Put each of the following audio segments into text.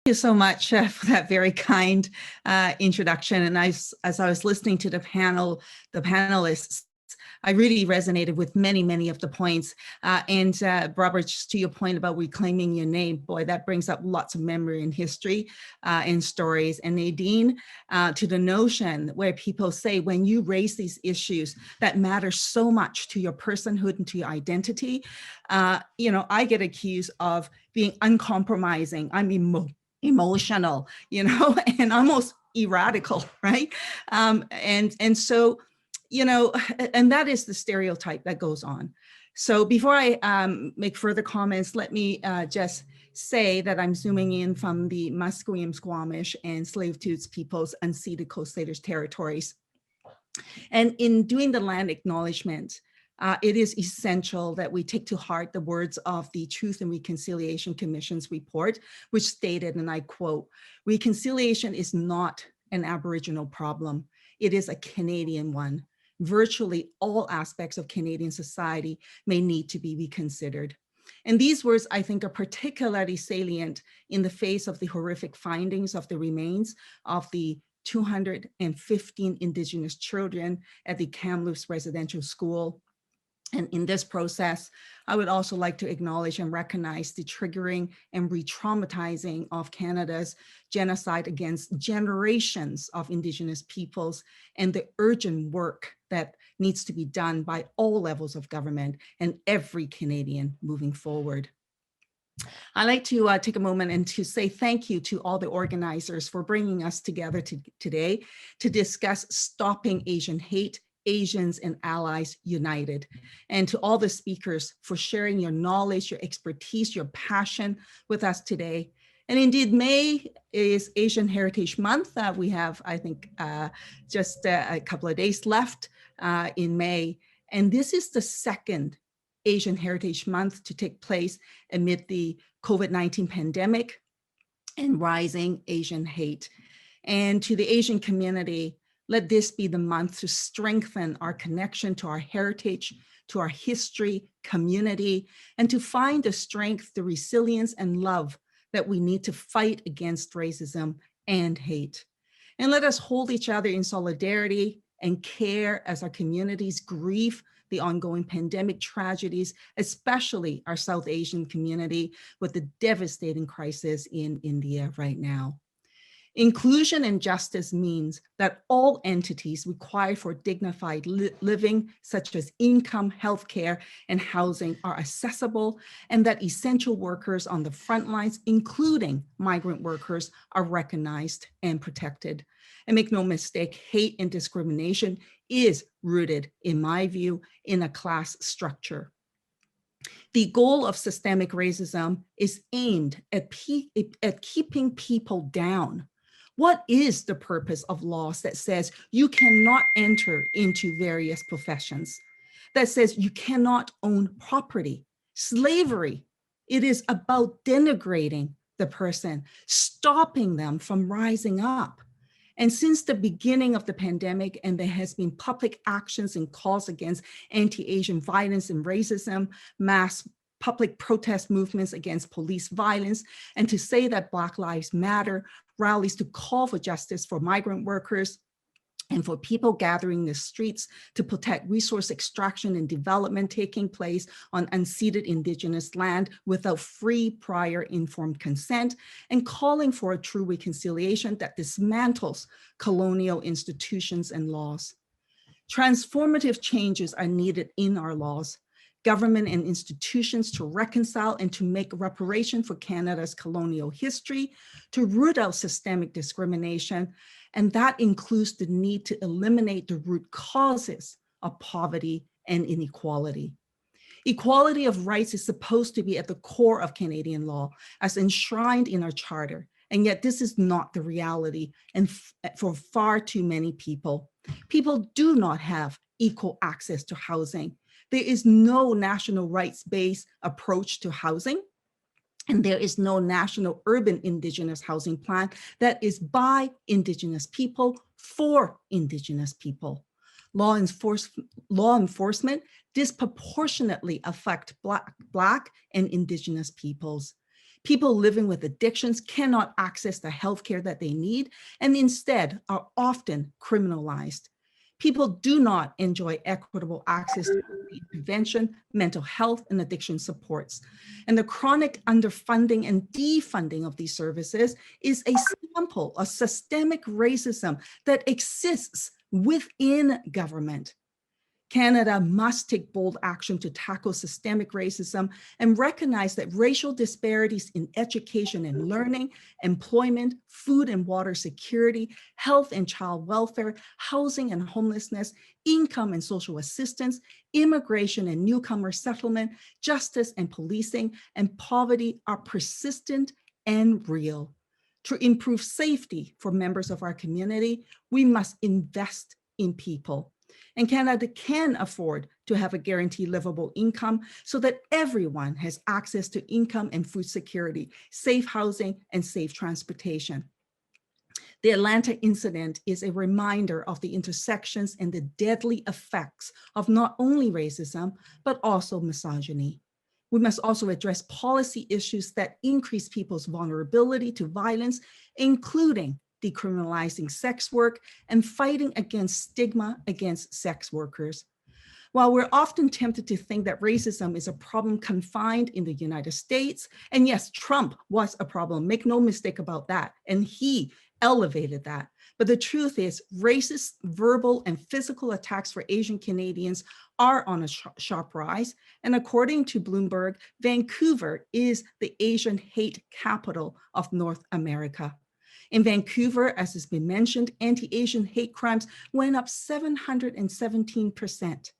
You so much for that very kind introduction. And as I was listening to the panelists, I really resonated with many of the points. And Robert, just to your point about reclaiming your name, boy, that brings up lots of memory and history and stories. And Nadine, to the notion where people say, when you raise these issues that matter so much to your personhood and to your identity, I get accused of being uncompromising. I'm emotional, and almost irradical, right? And so, and that is the stereotype that goes on. So before I make further comments, let me just say that I'm zooming in from the Musqueam, Squamish, and Tsleil-Waututh peoples unceded Coast Salish territories. And in doing the land acknowledgement, it is essential that we take to heart the words of the Truth and Reconciliation Commission's report, which stated, and I quote, "Reconciliation is not an Aboriginal problem. It is a Canadian one. Virtually all aspects of Canadian society may need to be reconsidered." And these words, I think, are particularly salient in the face of the horrific findings of the remains of the 215 Indigenous children at the Kamloops Residential School. And in this process, I would also like to acknowledge and recognize the triggering and re-traumatizing of Canada's genocide against generations of Indigenous peoples and the urgent work that needs to be done by all levels of government and every Canadian moving forward. I'd like to take a moment and to say thank you to all the organizers for bringing us together today to discuss stopping Asian hate, Asians and Allies United, and to all the speakers for sharing your knowledge, your expertise, your passion with us today. And indeed, May is Asian Heritage Month. We have, I think, just a couple of days left in May. And this is the second Asian Heritage Month to take place amid the COVID-19 pandemic and rising Asian hate. And to the Asian community, let this be the month to strengthen our connection to our heritage, to our history, community, and to find the strength, the resilience, and love that we need to fight against racism and hate. And let us hold each other in solidarity and care as our communities grieve the ongoing pandemic tragedies, especially our South Asian community with the devastating crisis in India right now. Inclusion and justice means that all entities required for dignified living, such as income, healthcare, and housing, are accessible, and that essential workers on the front lines, including migrant workers, are recognized and protected. And make no mistake, hate and discrimination is rooted, in my view, in a class structure. The goal of systemic racism is aimed at keeping people down. What is the purpose of laws that says you cannot enter into various professions, that says you cannot own property? Slavery, it is about denigrating the person, stopping them from rising up. And since the beginning of the pandemic, and there has been public actions and calls against anti-Asian violence and racism, mass public protest movements against police violence, and to say that Black Lives Matter, rallies to call for justice for migrant workers, and for people gathering in the streets to protect resource extraction and development taking place on unceded Indigenous land without free, prior, informed consent, and calling for a true reconciliation that dismantles colonial institutions and laws. Transformative changes are needed in our laws, government and institutions to reconcile and to make reparation for Canada's colonial history, to root out systemic discrimination, and that includes the need to eliminate the root causes of poverty and inequality. Equality of rights is supposed to be at the core of Canadian law, as enshrined in our charter, and yet this is not the reality, and for far too many people. People do not have equal access to housing. There is no national rights-based approach to housing, and there is no national urban Indigenous housing plan that is by Indigenous people for Indigenous people. Law enforcement disproportionately affect Black and Indigenous peoples. People living with addictions cannot access the healthcare that they need and instead are often criminalized. People do not enjoy equitable access to prevention, mental health, and addiction supports. And the chronic underfunding and defunding of these services is a sample of systemic racism that exists within government. Canada must take bold action to tackle systemic racism and recognize that racial disparities in education and learning, employment, food and water security, health and child welfare, housing and homelessness, income and social assistance, immigration and newcomer settlement, justice and policing, and poverty are persistent and real. To improve safety for members of our community, we must invest in people. And Canada can afford to have a guaranteed livable income so that everyone has access to income and food security, safe housing, and safe transportation. The Atlanta incident is a reminder of the intersections and the deadly effects of not only racism, but also misogyny. We must also address policy issues that increase people's vulnerability to violence, including decriminalizing sex work and fighting against stigma against sex workers. While we're often tempted to think that racism is a problem confined in the United States, and yes, Trump was a problem, make no mistake about that, and he elevated that. But the truth is, racist verbal and physical attacks for Asian Canadians are on a sharp rise. And according to Bloomberg, Vancouver is the Asian hate capital of North America. In Vancouver, as has been mentioned, anti-Asian hate crimes went up 717%.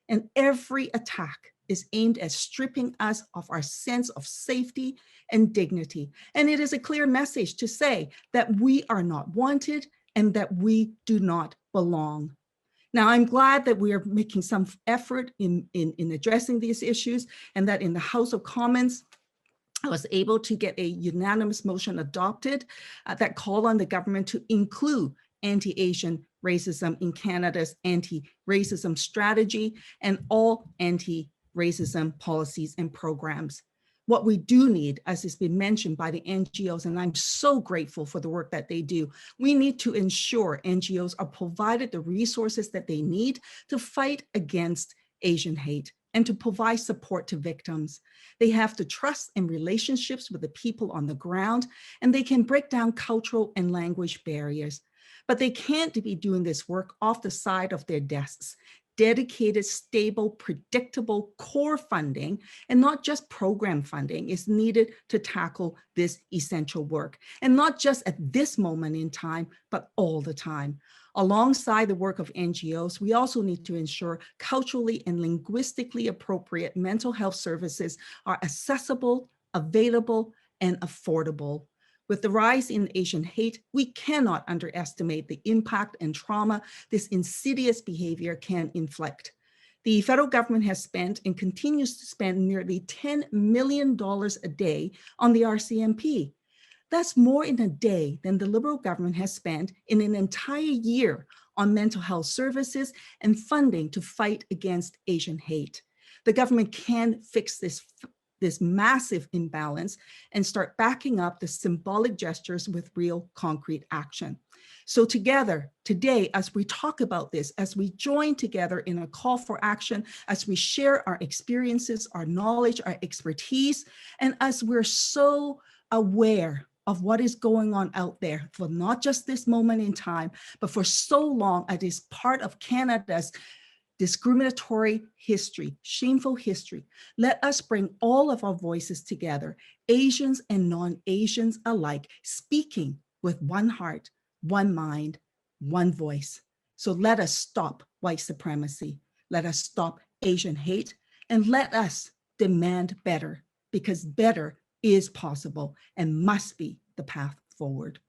And every attack is aimed at stripping us of our sense of safety and dignity. And it is a clear message to say that we are not wanted and that we do not belong. Now, I'm glad that we are making some effort in addressing these issues, and that in the House of Commons, I was able to get a unanimous motion adopted that called on the government to include anti-Asian racism in Canada's anti-racism strategy and all anti-racism policies and programs. What we do need, as has been mentioned by the NGOs, and I'm so grateful for the work that they do, we need to ensure NGOs are provided the resources that they need to fight against Asian hate and to provide support to victims. They have the trust and relationships with the people on the ground, and they can break down cultural and language barriers. But they can't be doing this work off the side of their desks. Dedicated, stable, predictable core funding, and not just program funding, is needed to tackle this essential work. And not just at this moment in time, but all the time. Alongside the work of NGOs, we also need to ensure culturally and linguistically appropriate mental health services are accessible, available, and affordable. With the rise in Asian hate, we cannot underestimate the impact and trauma this insidious behavior can inflict. The federal government has spent and continues to spend nearly $10 million a day on the RCMP. That's more in a day than the Liberal government has spent in an entire year on mental health services and funding to fight against Asian hate. The government can fix this massive imbalance and start backing up the symbolic gestures with real concrete action. So together, today, as we talk about this, as we join together in a call for action, as we share our experiences, our knowledge, our expertise, and as we're so aware of what is going on out there for not just this moment in time, but for so long as it is part of Canada's discriminatory history, shameful history. Let us bring all of our voices together, Asians and non-Asians alike, speaking with one heart, one mind, one voice. So let us stop white supremacy. Let us stop Asian hate, and let us demand better, because better is possible and must be the path forward.